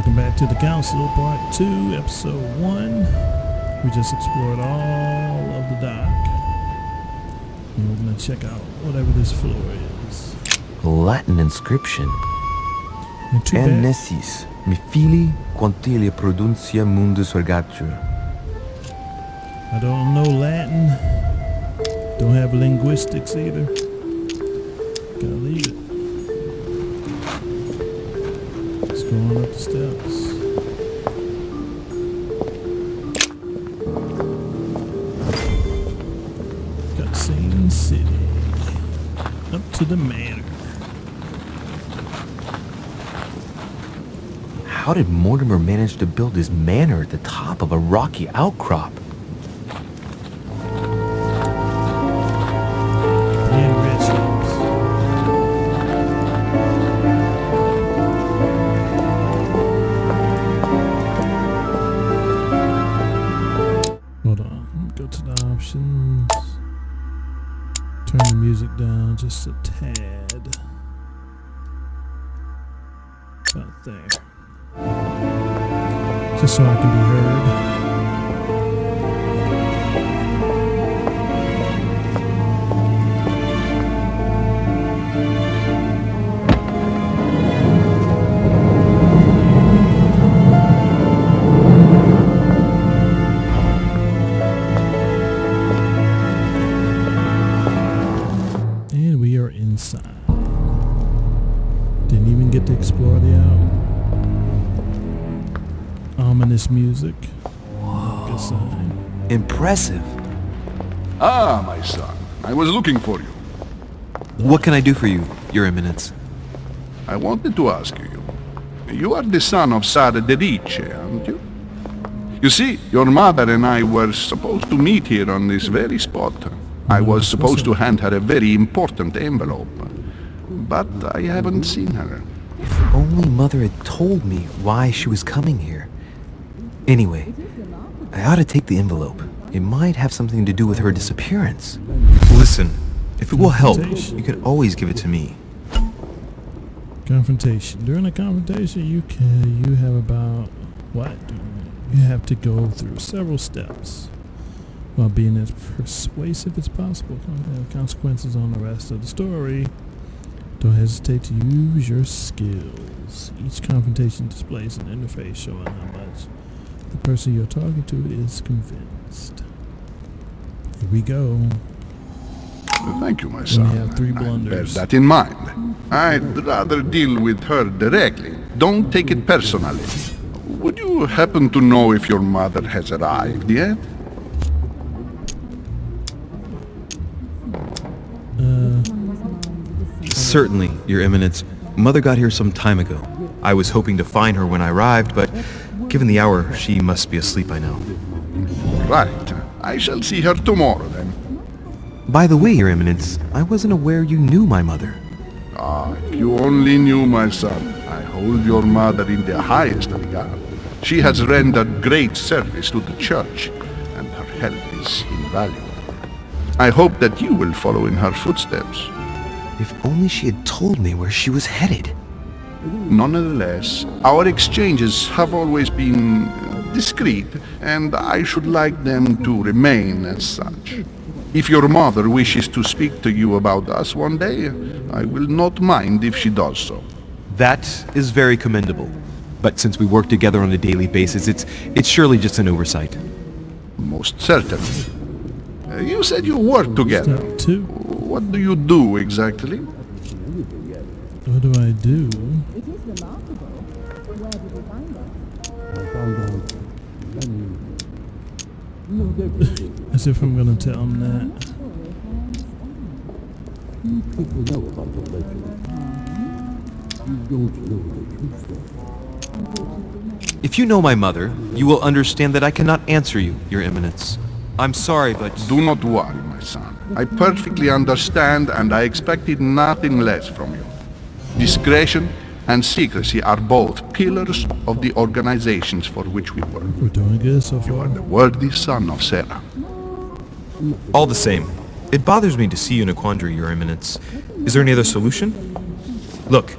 Welcome back to the Council, Part 2, Episode 1. We just explored all of the dock. And we're going to check out whatever this floor is. Latin inscription. Nesis, mi fili quantilia produncia mundus ergatur. I don't know Latin. Don't have linguistics either. Gotta leave it. Let's go on up the steps. Cutscene City. Up to the Manor. How did Mortimer manage to build his manor at the top of a rocky outcrop? Hold on, go to the options. Turn the music down just a tad. About there. Just so I can be heard. And we are inside. Didn't even get to explore the ominous music. Good sign. Impressive. Ah, my son. I was looking for you. What can I do for you, Your Eminence? I wanted to ask you. You are the son of Sara de Riche, aren't you? You see, your mother and I were supposed to meet here on this very spot. I was supposed to hand her a very important envelope. But I haven't seen her. If only Mother had told me why she was coming here. Anyway, I ought to take the envelope. It might have something to do with her disappearance. Listen, if it will help, you can always give it to me. Confrontation. During a confrontation, you have about what? You have to go through several steps while being as persuasive as possible. Consequences on the rest of the story. Don't hesitate to use your skills. Each confrontation displays an interface showing how much the person you're talking to is convinced. Here we go. Thank you, my son. We have 3 I'll bear blunders. that in mind. I'd rather deal with her directly. Don't take it personally. Would you happen to know if your mother has arrived yet? Certainly, Your Eminence. Mother got here some time ago. I was hoping to find her when I arrived, but given the hour, she must be asleep by now. Right. I shall see her tomorrow, then. By the way, Your Eminence, I wasn't aware you knew my mother. Ah, if you only knew, my son. I hold your mother in the highest regard. She has rendered great service to the church, and her help is invaluable. I hope that you will follow in her footsteps. If only she had told me where she was headed. Nonetheless, our exchanges have always been discreet, and I should like them to remain as such. If your mother wishes to speak to you about us one day, I will not mind if she does so. That is very commendable. But since we work together on a daily basis, it's surely just an oversight. Most certainly. You said you work together. Step 2. What do you do exactly? What do I do? It is remarkable. Where did you find it? As if I'm gonna tell him that. People know about the legend. You don't know the truth. If you know my mother, you will understand that I cannot answer you, Your Eminence. I'm sorry, but... Do not worry, my son. I perfectly understand, and I expected nothing less from you. Discretion and secrecy are both pillars of the organizations for which we work. We're doing good so You are far. the worthy son of Sarah. All the same, it bothers me to see you in a quandary, Your Eminence. Is there any other solution? Look,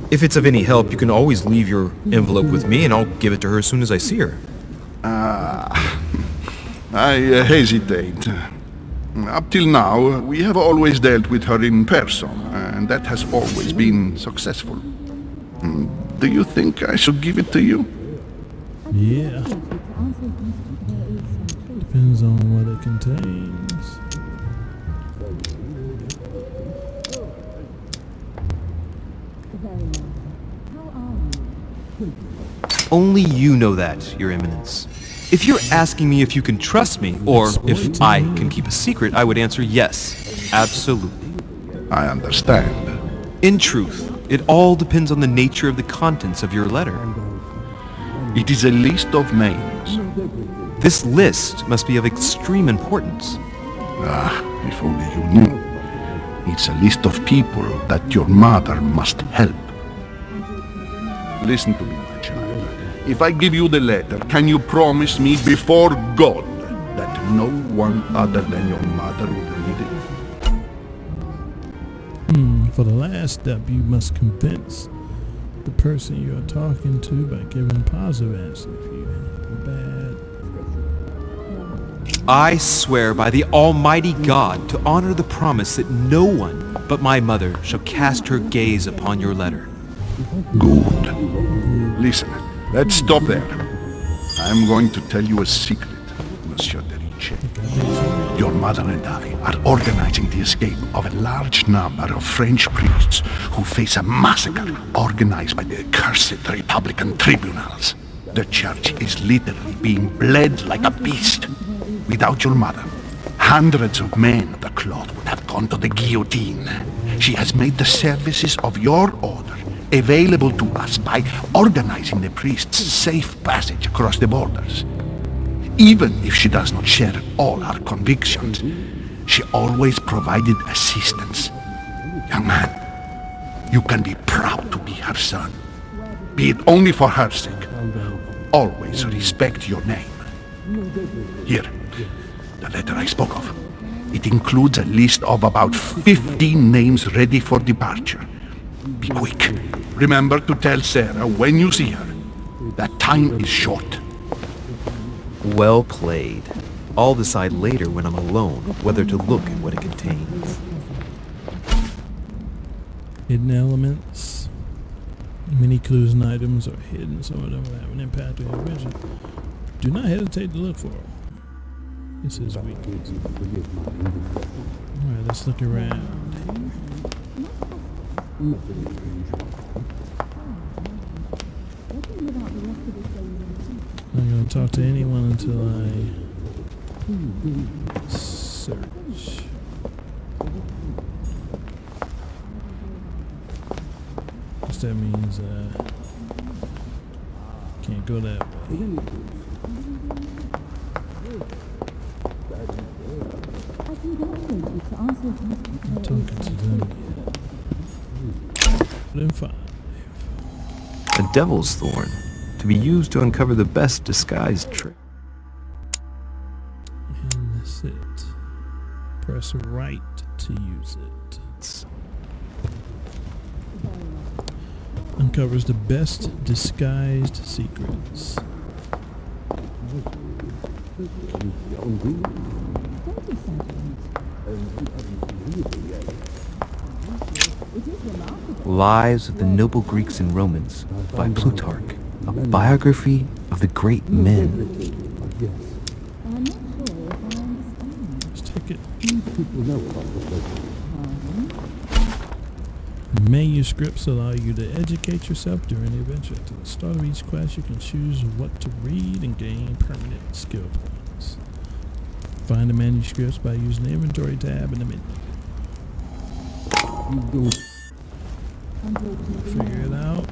if it's of any help, you can always leave your envelope with me and I'll give it to her as soon as I see her. I hesitate. Up till now, we have always dealt with her in person, and that has always been successful. Do you think I should give it to you? Yeah. Depends on what it contains. Only you know that, Your Eminence. If you're asking me if you can trust me, or if I can keep a secret, I would answer yes, absolutely. I understand. In truth, it all depends on the nature of the contents of your letter. It is a list of names. This list must be of extreme importance. If only you knew. It's a list of people that your mother must help. Listen to me, my child. If I give you the letter, can you promise me before God that no one other than your mother will read it? For the last step, you must convince the person you are talking to by giving a positive answer. If you have a bad... I swear by the Almighty God to honor the promise that no one but my mother shall cast her gaze upon your letter. Good. Listen, let's stop there. I'm going to tell you a secret, Monsieur de Ricci. Your mother and I are organizing the escape of a large number of French priests who face a massacre organized by the accursed Republican tribunals. The church is literally being bled like a beast. Without your mother, hundreds of men of the cloth would have gone to the guillotine. She has made the services of your order available to us by organizing the priest's safe passage across the borders. Even if she does not share all our convictions, she always provided assistance. Young man, you can be proud to be her son. Be it only for her sake. Always respect your name. Here, the letter I spoke of. It includes a list of about 15 names ready for departure. Be quick. Remember to tell Sarah when you see her that time is short. Well played. I'll decide later when I'm alone whether to look at what it contains. Hidden elements. Many clues and items are hidden. Some of them will have an impact on your adventure. Do not hesitate to look for them. This is weakness. Alright, let's look around. I'm not going to talk to anyone until I search. Guess that means can't go that way. I'm talking to them yet. Then 5. A devil's thorn, to be used to uncover the best disguised trick. And that's it. Press right to use it. Uncovers the best disguised secrets. Lives of the Noble Greeks and Romans by Plutarch, a biography of the great men. Let's take it. Manuscripts allow you to educate yourself during the adventure. At the start of each class, you can choose what to read and gain permanent skill points. Find the manuscripts by using the inventory tab in the menu. Figure it out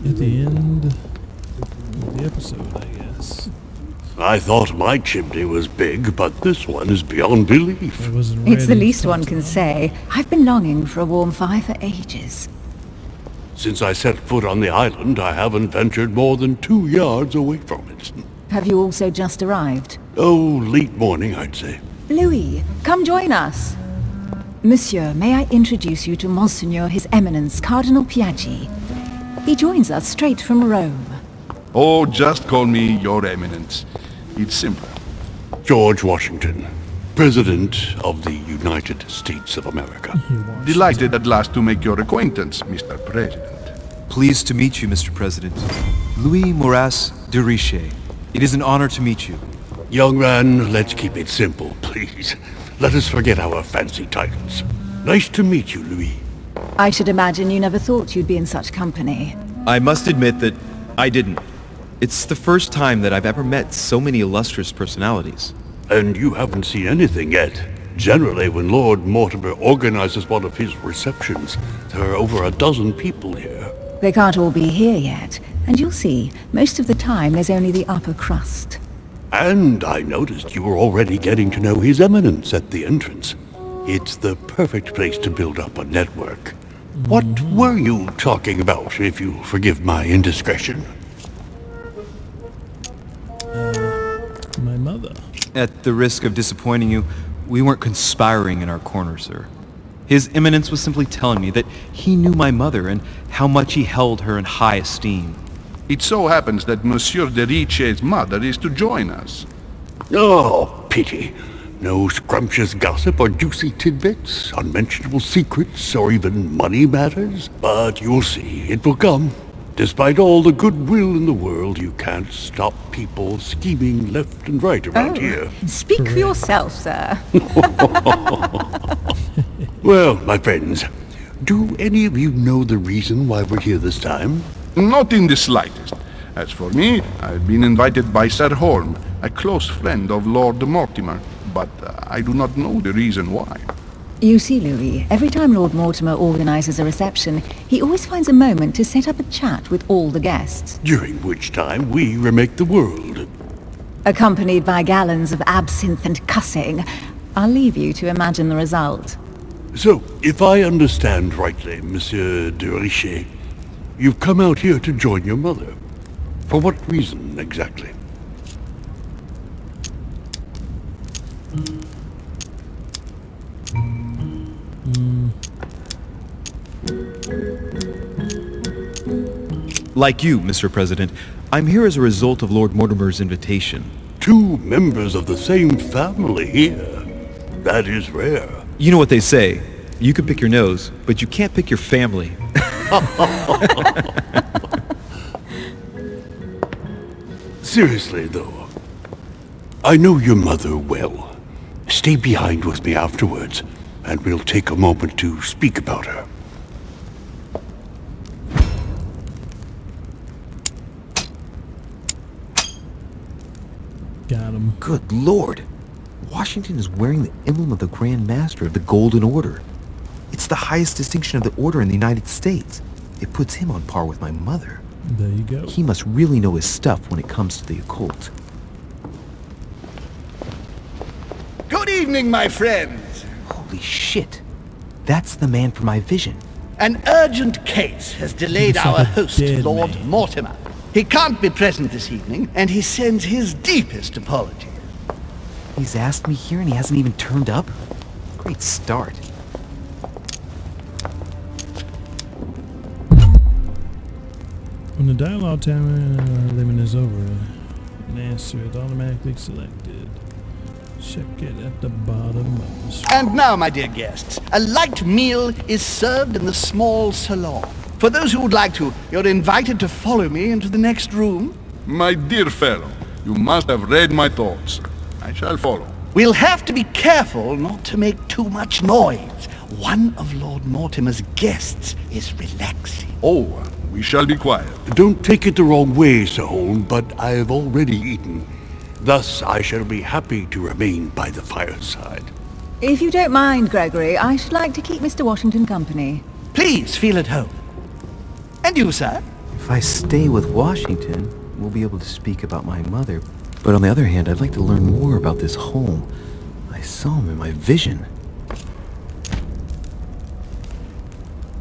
at the end of the episode, I guess. I thought my chimney was big, but this one is beyond belief. I wasn't It's the ready least to one talk can about say. I've been longing for a warm fire for ages. Since I set foot on the island, I haven't ventured more than 2 yards away from it. Have you also just arrived? Oh, late morning, I'd say. Louis, come join us. Monsieur, may I introduce you to Monseigneur His Eminence Cardinal Piaggi? He joins us straight from Rome. Oh, just call me Your Eminence. It's simpler. George Washington, President of the United States of America. Delighted at last to make your acquaintance, Mr. President. Pleased to meet you, Mr. President. Louis Moras de Riche. It is an honor to meet you. Young man, let's keep it simple, please. Let us forget our fancy titles. Nice to meet you, Louis. I should imagine you never thought you'd be in such company. I must admit that I didn't. It's the first time that I've ever met so many illustrious personalities. And you haven't seen anything yet. Generally, when Lord Mortimer organizes one of his receptions, there are over a dozen people here. They can't all be here yet, and you'll see, most of the time there's only the upper crust. And I noticed you were already getting to know His Eminence at the entrance. It's the perfect place to build up a network. What were you talking about, if you forgive my indiscretion? My mother. At the risk of disappointing you, we weren't conspiring in our corner, sir. His Eminence was simply telling me that he knew my mother and how much he held her in high esteem. It so happens that Monsieur de Riche's mother is to join us. Oh, pity. No scrumptious gossip or juicy tidbits, unmentionable secrets, or even money matters. But you'll see, it will come. Despite all the goodwill in the world, you can't stop people scheming left and right around here. Speak for yourself, sir. Well, my friends, do any of you know the reason why we're here this time? Not in the slightest. As for me, I've been invited by Sir Holm, a close friend of Lord Mortimer, but I do not know the reason why. You see, Louis, every time Lord Mortimer organizes a reception, he always finds a moment to set up a chat with all the guests. During which time we remake the world. Accompanied by gallons of absinthe and cussing. I'll leave you to imagine the result. So, if I understand rightly, Monsieur de Riche, you've come out here to join your mother. For what reason, exactly? Like you, Mr. President, I'm here as a result of Lord Mortimer's invitation. 2 members of the same family here. That is rare. You know what they say, you can pick your nose, but you can't pick your family. Seriously, though, I know your mother well. Stay behind with me afterwards, and we'll take a moment to speak about her. Got him. Good Lord! Washington is wearing the emblem of the Grand Master of the Golden Order. It's the highest distinction of the order in the United States. It puts him on par with my mother. There you go. He must really know his stuff when it comes to the occult. Good evening, my friends. Holy shit! That's the man for my vision. An urgent case has delayed Looks our like a host, dead Lord man. Mortimer. He can't be present this evening, and he sends his deepest apologies. He's asked me here and he hasn't even turned up? Great start. When the dialogue timer limit is over, an answer is automatically selected. Check it at the bottom of the screen. And now, my dear guests, a light meal is served in the small salon. For those who would like to, you're invited to follow me into the next room. My dear fellow, you must have read my thoughts. I shall follow. We'll have to be careful not to make too much noise. One of Lord Mortimer's guests is relaxing. Oh, we shall be quiet. Don't take it the wrong way, Sir Holm, but I have already eaten. Thus, I shall be happy to remain by the fireside. If you don't mind, Gregory, I should like to keep Mr. Washington company. Please feel at home. And you, sir? If I stay with Washington, we'll be able to speak about my mother. But on the other hand, I'd like to learn more about this home. I saw him in my vision.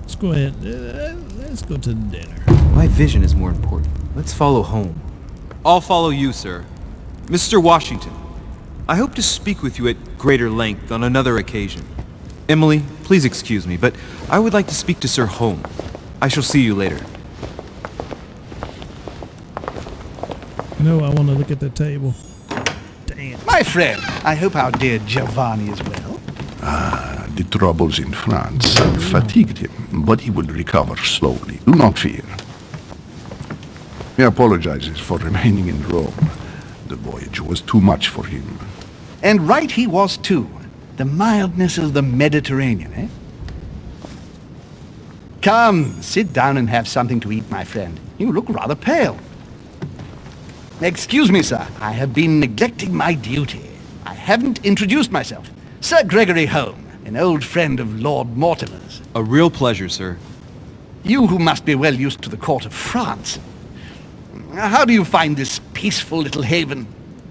Let's go ahead. Let's go to dinner. My vision is more important. Let's follow home. I'll follow you, sir. Mr. Washington, I hope to speak with you at greater length on another occasion. Emily, please excuse me, but I would like to speak to Sir Home. I shall see you later. No, I want to look at the table. Damn. My friend, I hope our dear Giovanni is well. The troubles in France have fatigued him, but he will recover slowly. Do not fear. He apologizes for remaining in Rome. The voyage was too much for him. And right he was too. The mildness of the Mediterranean, eh? Come, sit down and have something to eat, my friend. You look rather pale. Excuse me, sir. I have been neglecting my duty. I haven't introduced myself. Sir Gregory Home, an old friend of Lord Mortimer's. A real pleasure, sir. You who must be well used to the court of France. How do you find this peaceful little haven?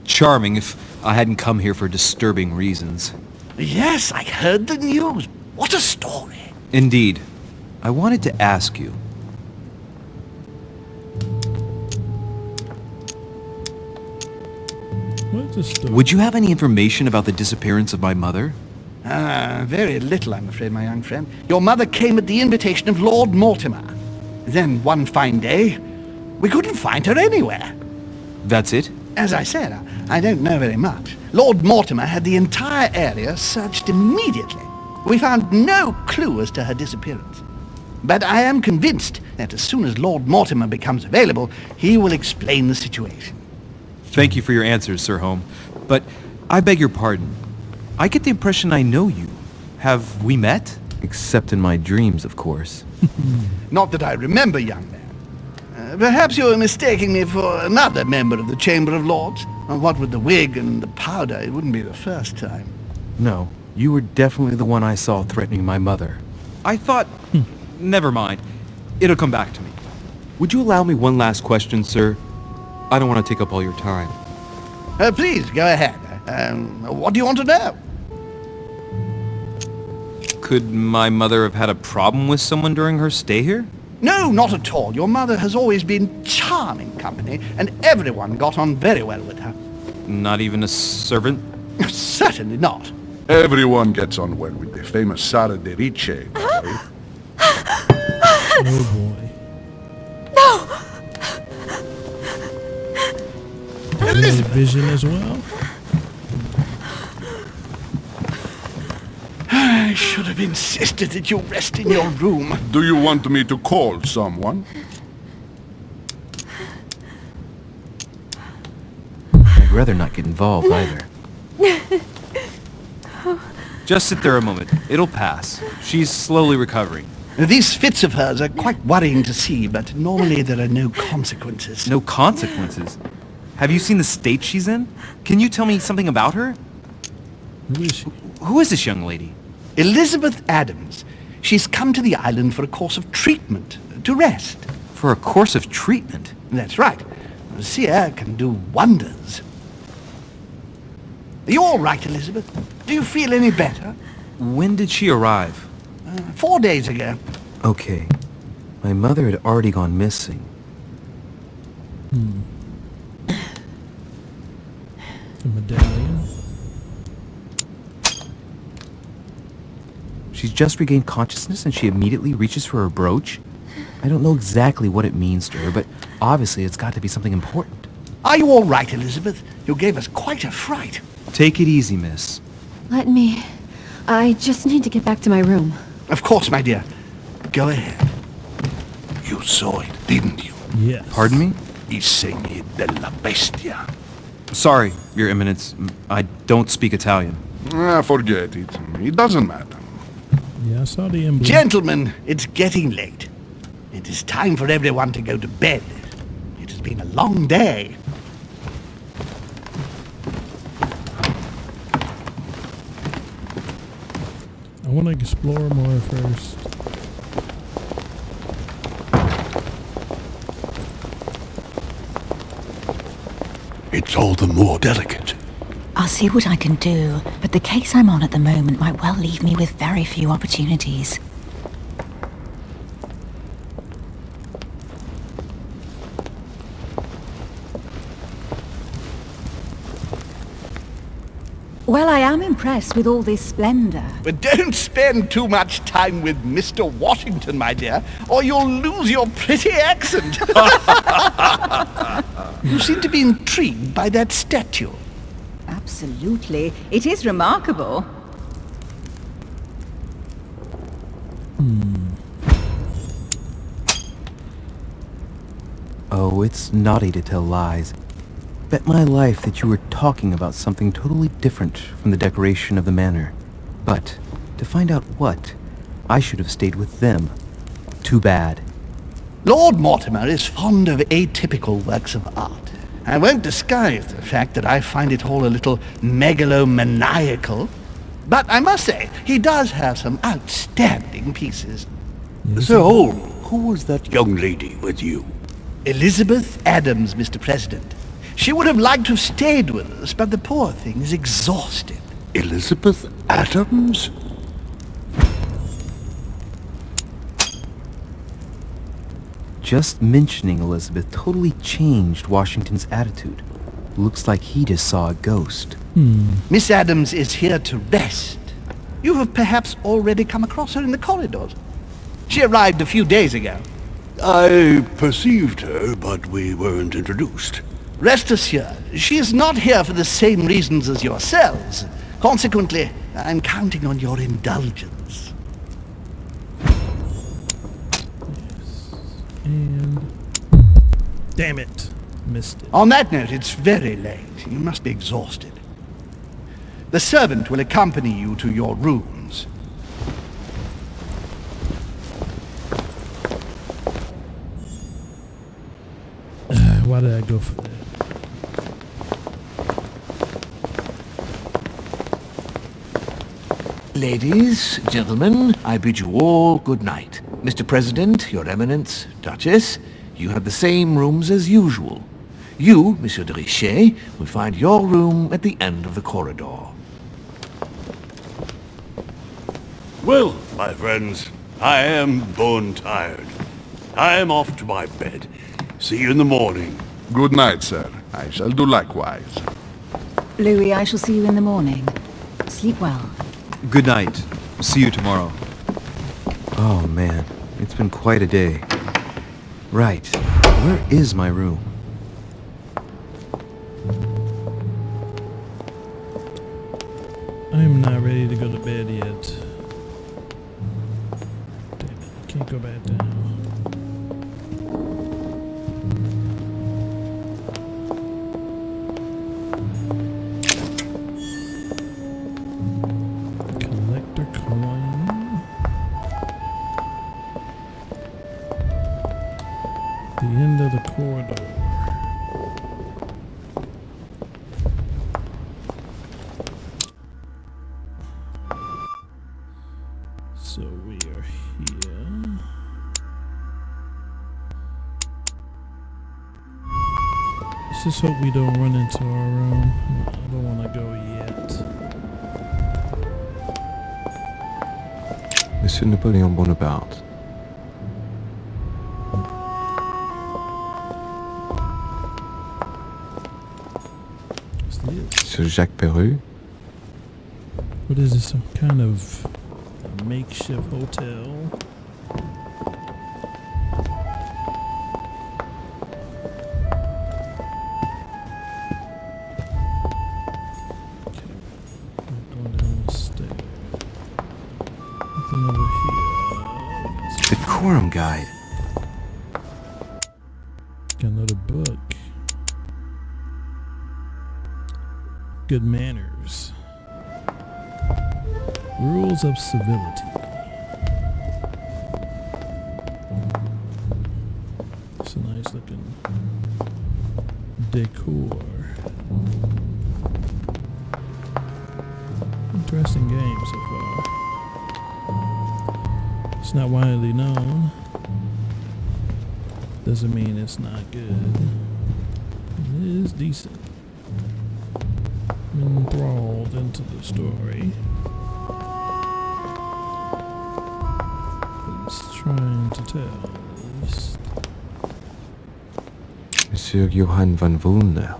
Charming if I hadn't come here for disturbing reasons. Yes, I heard the news. What a story. Indeed. I wanted to ask you. What is this story? Would you have any information about the disappearance of my mother? Very little, I'm afraid, my young friend. Your mother came at the invitation of Lord Mortimer. Then, one fine day, we couldn't find her anywhere. That's it? As I said, I don't know very much. Lord Mortimer had the entire area searched immediately. We found no clue as to her disappearance. But I am convinced that as soon as Lord Mortimer becomes available, he will explain the situation. Thank you for your answers, Sir Home. But I beg your pardon. I get the impression I know you. Have we met? Except in my dreams, of course. Not that I remember, young man. Perhaps you are mistaking me for another member of the Chamber of Lords. What with the wig and the powder, it wouldn't be the first time. No, you were definitely the one I saw threatening my mother. I thought... Never mind. It'll come back to me. Would you allow me one last question, sir? I don't want to take up all your time. Please, go ahead. What do you want to know? Could my mother have had a problem with someone during her stay here? No, not at all. Your mother has always been charming company, and everyone got on very well with her. Not even a servant? Certainly not. Everyone gets on well with the famous Sara de Ricci. Oh boy. No! Vision as well? I should have insisted that you rest in your room. Do you want me to call someone? I'd rather not get involved either. Just sit there a moment. It'll pass. She's slowly recovering. These fits of hers are quite worrying to see, but normally there are no consequences. No consequences? Have you seen the state she's in? Can you tell me something about her? Who is she? Who is this young lady? Elizabeth Adams. She's come to the island for a course of treatment, to rest. For a course of treatment? That's right. Sea air can do wonders. Are you all right, Elizabeth? Do you feel any better? When did she arrive? 4 days ago. Okay. My mother had already gone missing. The medallion. She's just regained consciousness and she immediately reaches for her brooch? I don't know exactly what it means to her, but obviously it's got to be something important. Are you all right, Elizabeth? You gave us quite a fright. Take it easy, miss. Let me... I just need to get back to my room. Of course, my dear. Go ahead. You saw it, didn't you? Yes. Pardon me? I segni della bestia. Sorry, Your Eminence. I don't speak Italian. Forget it. It doesn't matter. Yeah, I saw the emblem. Gentlemen, it's getting late. It is time for everyone to go to bed. It has been a long day. I want to explore more first. It's all the more delicate. I'll see what I can do, but the case I'm on at the moment might well leave me with very few opportunities. Well, I am impressed with all this splendor. But don't spend too much time with Mr. Washington, my dear, or you'll lose your pretty accent. You seem to be intrigued by that statue. Absolutely. It is remarkable. Oh, it's naughty to tell lies. Bet my life that you were talking about something totally different from the decoration of the manor. But, to find out what, I should have stayed with them. Too bad. Lord Mortimer is fond of atypical works of art. I won't disguise the fact that I find it all a little megalomaniacal. But I must say, he does have some outstanding pieces. Sir Holm, who was that young lady with you? Elizabeth Adams, Mr. President. She would have liked to have stayed with us, but the poor thing is exhausted. Elizabeth Adams? Just mentioning Elizabeth totally changed Washington's attitude. Looks like he just saw a ghost. Miss Adams is here to rest. You have perhaps already come across her in the corridors. She arrived a few days ago. I perceived her, but we weren't introduced. Rest assured, she is not here for the same reasons as yourselves. Consequently, I'm counting on your indulgence. And... damn it. Missed it. On that note, it's very late. You must be exhausted. The servant will accompany you to your rooms. Why did I go for that? Ladies, gentlemen, I bid you all good night. Mr. President, Your Eminence, Duchess, you have the same rooms as usual. You, Monsieur de Richet, will find your room at the end of the corridor. Well, my friends, I am bone tired. I am off to my bed. See you in the morning. Good night, sir. I shall do likewise. Louis, I shall see you in the morning. Sleep well. Good night. See you tomorrow. Oh man, it's been quite a day. Right, where is my room? I'm not ready to go to bed yet. Damn it, I can't go back down. Collector coin. The end of the corridor. So we are here. Let's just hope we don't run into our room. I don't want to go yet. Monsieur Napoleon Bonaparte. What's this? Monsieur Jacques Perru. What is this? Some kind of makeshift hotel? Going down the stairs. Nothing over here. Decorum guide. Got another book. Good manners. Rules of civility. It's a nice looking decor. Interesting game so far. It's not widely known. Doesn't mean it's not good. It is decent. I'm enthralled into the story. It's trying to tell, at least. Monsieur Johann von Wulner.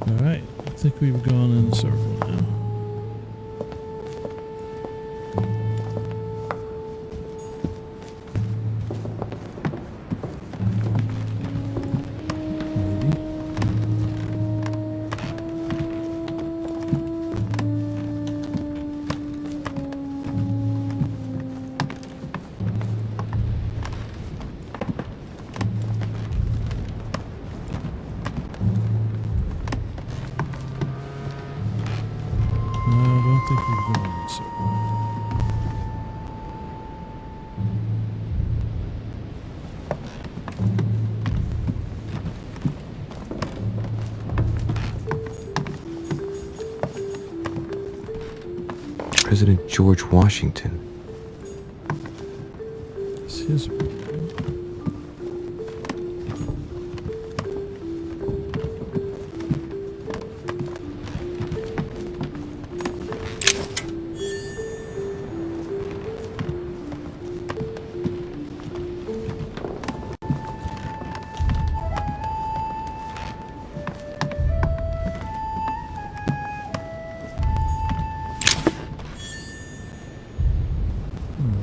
Alright, I think we've gone in a circle now. I think we've gone in a circle. President George Washington. It's his room.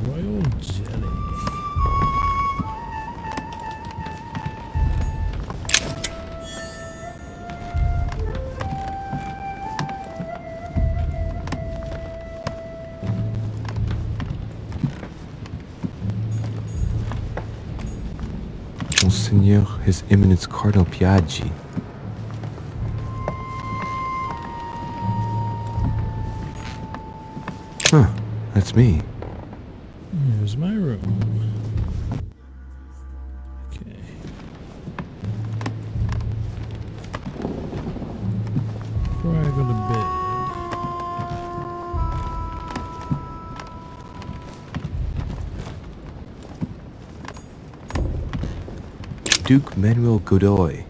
Royal jelly. Monseigneur His Eminence Cardinal Piaggi. Huh, that's me. Here's my room. Okay. Before I go to bed, Duke Manuel Godoy.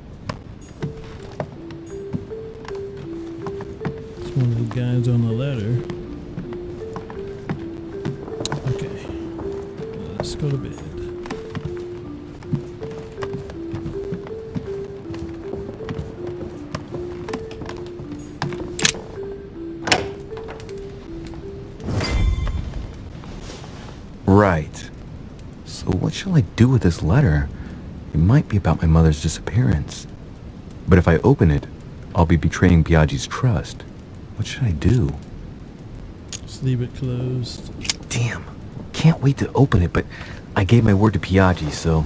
it's one of the guys on the letter. Okay. Let's go to bed. Right. So what shall I do with this letter? It might be about my mother's disappearance. But if I open it, I'll be betraying Piaggi's trust. What should I do? Just leave it closed. Damn. Can't wait to open it, but I gave my word to Piaggi, so...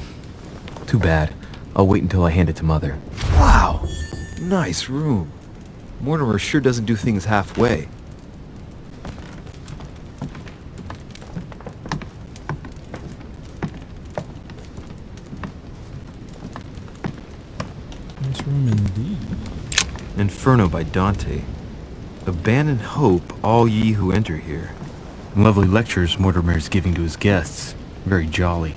Too bad. I'll wait until I hand it to Mother. Wow! Nice room. Mortimer sure doesn't do things halfway. Nice room indeed. Inferno by Dante. Abandon hope, all ye who enter here. Lovely lectures Mortimer is giving to his guests. Very jolly.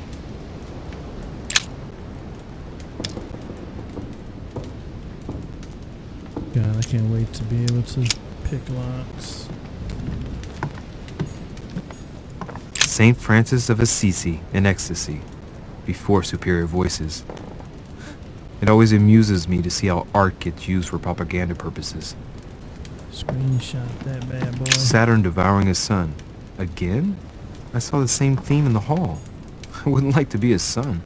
God, I can't wait to be able to pick locks. Saint Francis of Assisi in ecstasy, before superior voices. It always amuses me to see how art gets used for propaganda purposes. Screenshot that bad boy. Saturn devouring his son. Again? I saw the same theme in the hall. I wouldn't like to be his son.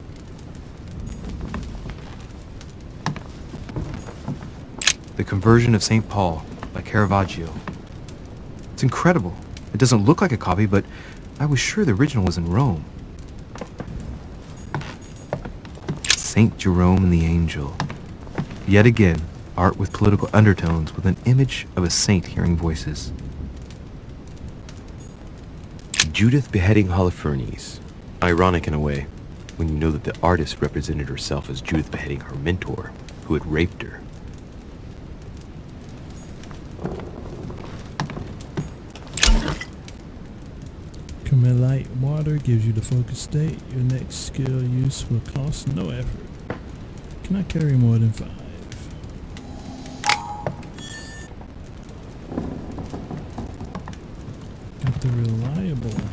The Conversion of St. Paul by Caravaggio. It's incredible. It doesn't look like a copy, but I was sure the original was in Rome. Saint Jerome and the Angel. Yet again, art with political undertones with an image of a saint hearing voices. Judith beheading Holofernes. Ironic in a way, when you know that the artist represented herself as Judith beheading her mentor, who had raped her. Light water gives you the focus state. Your next skill use will cost no effort. Cannot carry more than 5. Got the reliable thing.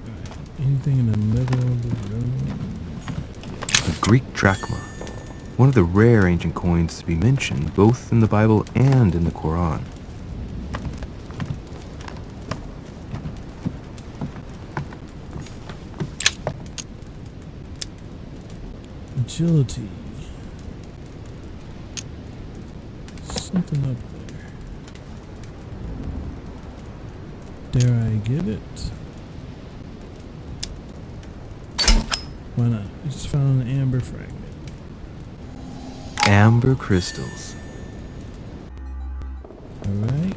Alright, anything in the middle of the room? A Greek drachma, one of the rare ancient coins to be mentioned both in the Bible and in the Quran. Agility. Something up there. Dare I get it? Why not? I just found an amber fragment. Amber crystals. Alright.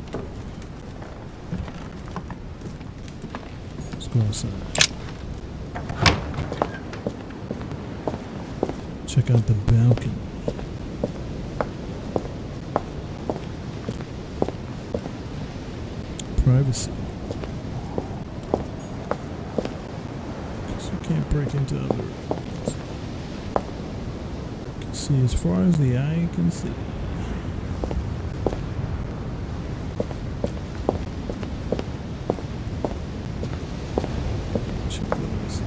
Let's go outside. Check out the balcony. Privacy. Because you can't break into other rooms. You can see as far as the eye can see. Check those.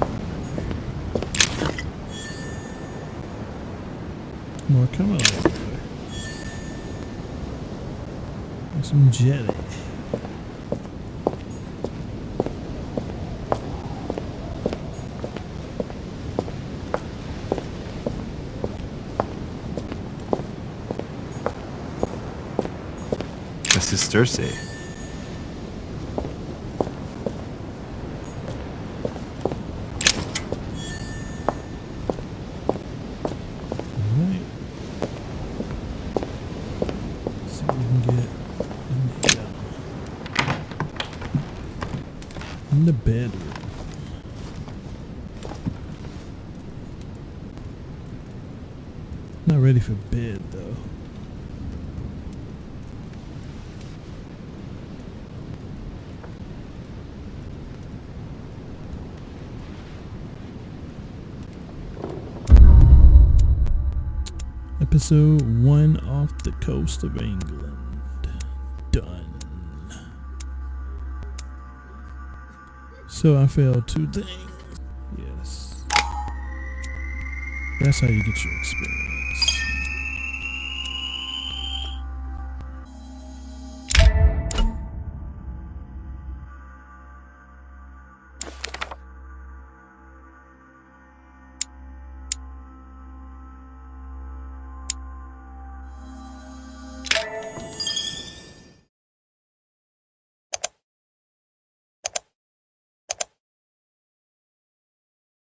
More coming over there. There's some jetty. This is Cersei. Alright. See if we can get in here. In the bedroom. Not ready for bed though. Episode 1 off the coast of England. Done. So I failed 2 things. Yes. That's how you get your experience.